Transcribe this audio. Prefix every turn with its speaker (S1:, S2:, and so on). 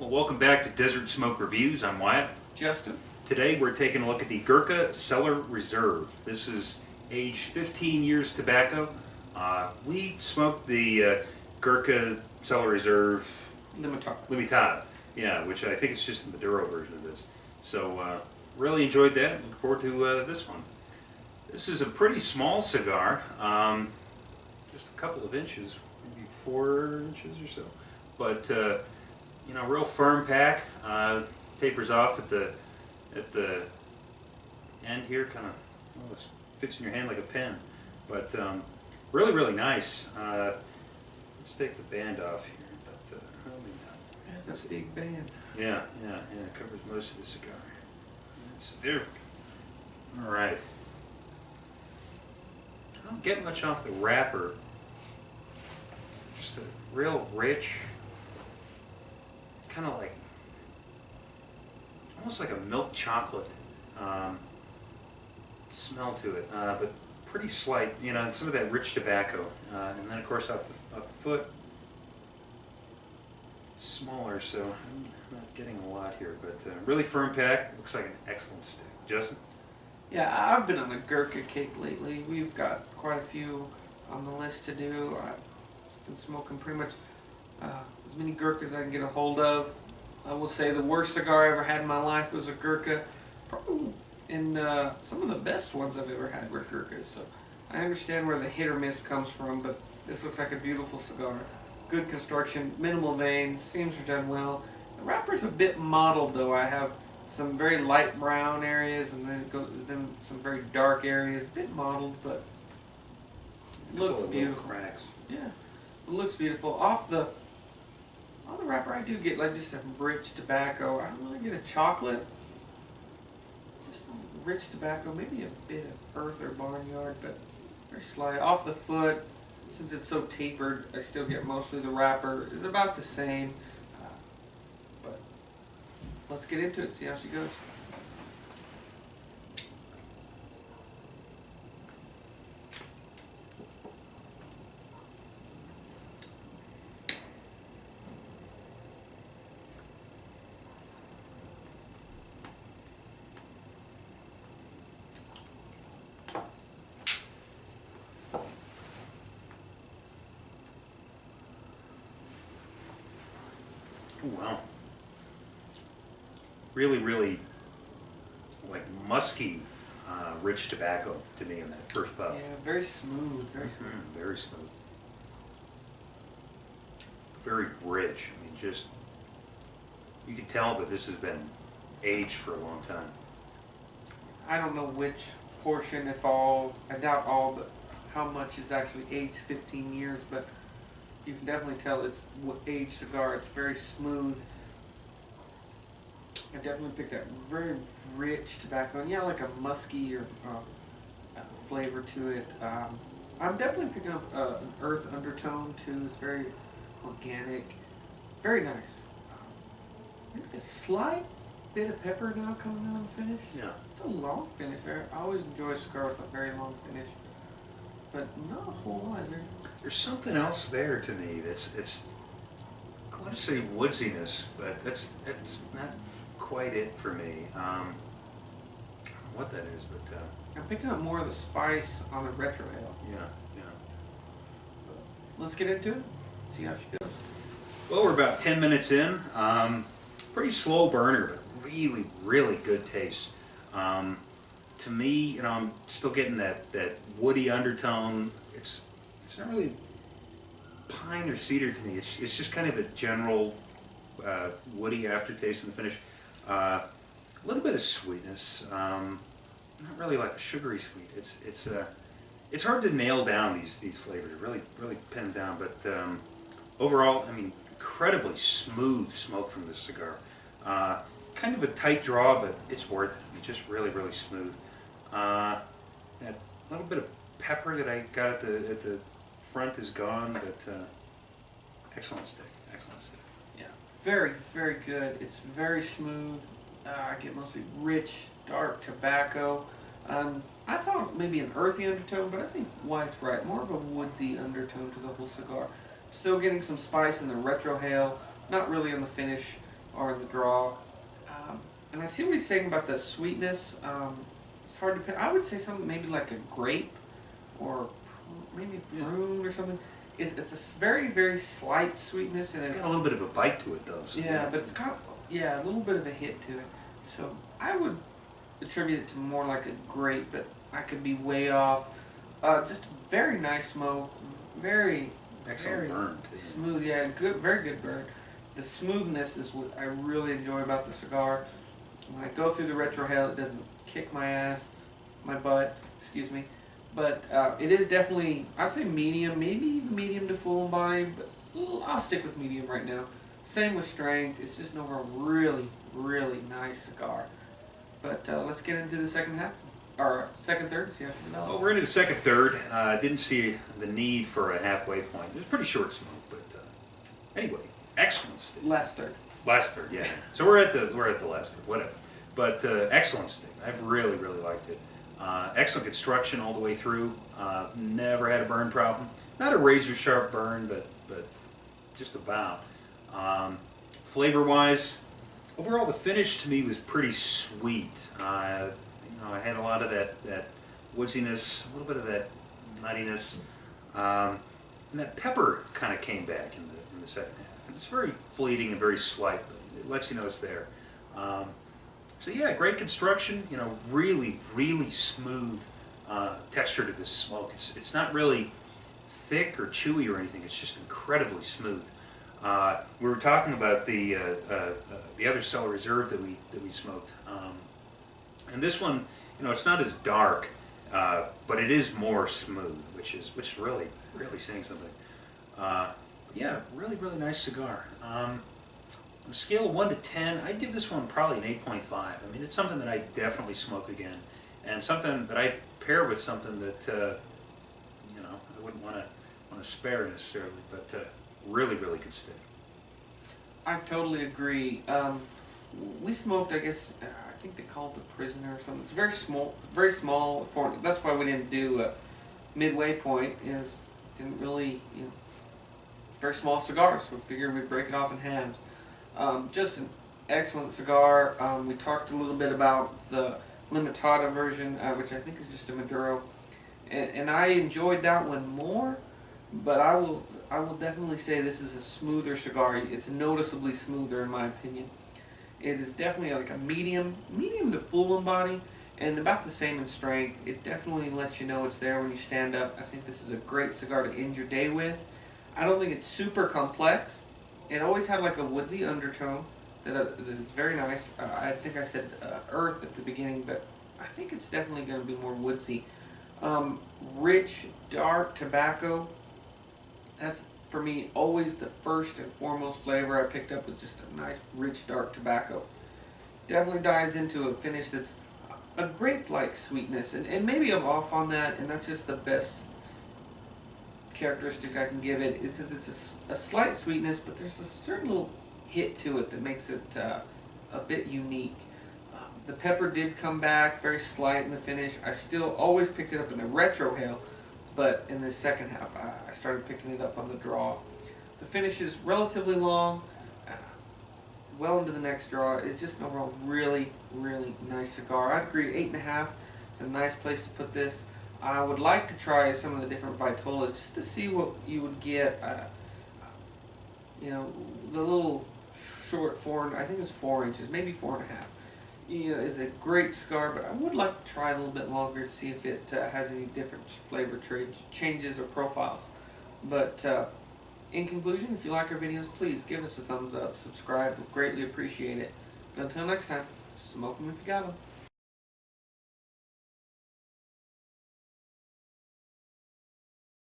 S1: Well, welcome back to Desert Smoke Reviews. I'm Wyatt.
S2: Justin.
S1: Today we're taking a look at the Gurkha Cellar Reserve. This is aged 15 years tobacco. We smoked the Gurkha Cellar Reserve Limitada, yeah, which I think is just the Maduro version of this. So really enjoyed that. Look forward to this one. This is a pretty small cigar, just a couple of inches, maybe 4 inches or so, but you know, real firm pack. Tapers off at the end here, kind of almost fits in your hand like a pen. But really nice. Let's take the band off here. But
S2: That's a big band.
S1: yeah, it covers most of the cigar. So there we go. All right. I don't get much off the wrapper. Just a real rich, kind of like, almost like a milk chocolate smell to it, but pretty slight, you know, some of that rich tobacco. And then of course off the foot, smaller, so I'm not getting a lot here, but really firm pack. Looks like an excellent stick. Justin?
S2: Yeah, I've been on a Gurkha kick lately. We've got quite a few on the list to do. I've been smoking pretty much as many Gurkhas as I can get a hold of. I will say the worst cigar I ever had in my life was a Gurkha. Probably in some of the best ones I've ever had were Gurkhas. So I understand where the hit or miss comes from, but this looks like a beautiful cigar. Good construction, minimal veins, seams are done well. The wrapper's a bit mottled though. I have some very light brown areas and then some very dark areas. A bit mottled, but it looks beautiful.
S1: Cracks.
S2: Yeah, it looks beautiful. On the wrapper, I do get like just a rich tobacco. I don't really get a chocolate. Just a rich tobacco, maybe a bit of earth or barnyard, but very slight. Off the foot, since it's so tapered, I still get mostly the wrapper. Is about the same. But let's get into it, see how she goes.
S1: Oh, wow. Really like musky, rich tobacco to me in that first puff.
S2: Yeah, very smooth, very smooth.
S1: Very smooth. Very rich. I mean, just, you can tell that this has been aged for a long time.
S2: I don't know which portion, if all, I doubt all, but how much is actually aged 15 years, but you can definitely tell it's aged cigar. It's very smooth. I definitely picked that very rich tobacco, and yeah, like a musky or flavor to it. I'm definitely picking up an earth undertone too. It's very organic, very nice. Maybe a slight bit of pepper now coming on the finish.
S1: Yeah.
S2: It's a long finish. I always enjoy a cigar with a very long finish, but not a whole lot.
S1: There's something else there to me that's, I want to say woodsiness, but that's not quite it for me. I don't know what that is, but
S2: I'm picking up more of the spice on the retrohale.
S1: yeah.
S2: Let's get into it, see how she goes.
S1: Well, we're about 10 minutes in. Pretty slow burner, but really good taste. To me, you know, I'm still getting that woody undertone. It's not really pine or cedar to me. It's just kind of a general woody aftertaste in the finish. A little bit of sweetness. Not really like a sugary sweet. It's hard to nail down these flavors. Really pin them down. But overall, I mean, incredibly smooth smoke from this cigar. Kind of a tight draw, but it's worth it. I mean, just really smooth. That little bit of pepper that I got at the front is gone, but excellent stick.
S2: Yeah, very good. It's very smooth. I get mostly rich, dark tobacco. I thought maybe an earthy undertone, but I think Wyatt's right. More of a woodsy undertone to the whole cigar. Still getting some spice in the retrohale, not really in the finish. are in the draw. And I see what he's saying about the sweetness. It's hard to pick. I would say something maybe like a grape or maybe prune or something. It's a very, very slight sweetness, and
S1: It's got a little bit of a bite to it, though. So
S2: yeah, but it's got a little bit of a hit to it. So I would attribute it to more like a grape, but I could be way off. Just very nice smoke, very
S1: excellent burn too.
S2: smooth. Yeah, good, very good burn. The smoothness is what I really enjoy about the cigar. When I go through the retrohale, it doesn't kick my ass, my butt, excuse me. But it is definitely, I'd say medium, maybe even medium to full body, but I'll stick with medium right now. Same with strength. It's just an overall really, really nice cigar. But let's get into the second half, or second third, see how it develops.
S1: Well, we're into the second third. Didn't see the need for a halfway point. It was pretty short smoke, but anyway, excellent stick.
S2: Last third.
S1: Last third, yeah. So we're at the last third, whatever. But excellent stick. I've really, really liked it. Excellent construction all the way through. Never had a burn problem. Not a razor sharp burn, but just about. Flavor-wise, overall the finish to me was pretty sweet. I had a lot of that woodsiness, a little bit of that nuttiness, and that pepper kind of came back in the second half. And it's very fleeting and very slight, but it lets you know it's there. So yeah, great construction. Really, really smooth texture to this smoke. It's not really thick or chewy or anything. It's just incredibly smooth. We were talking about the other Cellar Reserve that we smoked, and this one, it's not as dark, but it is more smooth, which is really saying something. Yeah, really, really nice cigar. On a scale of 1 to 10, I'd give this one probably an 8.5. I mean, it's something that I definitely smoke again, and something that I pair with something that I wouldn't want to spare necessarily, but really, really good stick.
S2: I totally agree. We smoked, I guess, I think they call it the Prisoner or something. It's very small. That's why we didn't do a midway point. Didn't really, very small cigars. We figured we'd break it off in halves. Just an excellent cigar. We talked a little bit about the Limitada version, which I think is just a Maduro, and I enjoyed that one more. But I will definitely say this is a smoother cigar. It's noticeably smoother in my opinion. It is definitely like a medium to full in body, and about the same in strength. It definitely lets you know it's there when you stand up. I think this is a great cigar to end your day with. I don't think it's super complex. It always had like a woodsy undertone that is very nice. I think I said earth at the beginning, but I think it's definitely going to be more woodsy. Rich, dark tobacco. That's, for me, always the first and foremost flavor I picked up was just a nice, rich, dark tobacco. Definitely dives into a finish that's a grape-like sweetness, and maybe I'm off on that, and that's just the best characteristic I can give it, because it's a slight sweetness, but there's a certain little hit to it that makes it a bit unique. The pepper did come back, very slight in the finish. I still always picked it up in the retrohale, but in the second half I started picking it up on the draw. The finish is relatively long, well into the next draw. It's just an overall really, really nice cigar. I'd agree 8.5. It's a nice place to put this. I would like to try some of the different Vitolas just to see what you would get. The little short I think it was 4 inches, maybe 4.5. Is a great cigar, but I would like to try it a little bit longer to see if it has any different flavor changes or profiles. But in conclusion, if you like our videos, please give us a thumbs up, subscribe, we'll greatly appreciate it. But until next time, smoke them if you got them.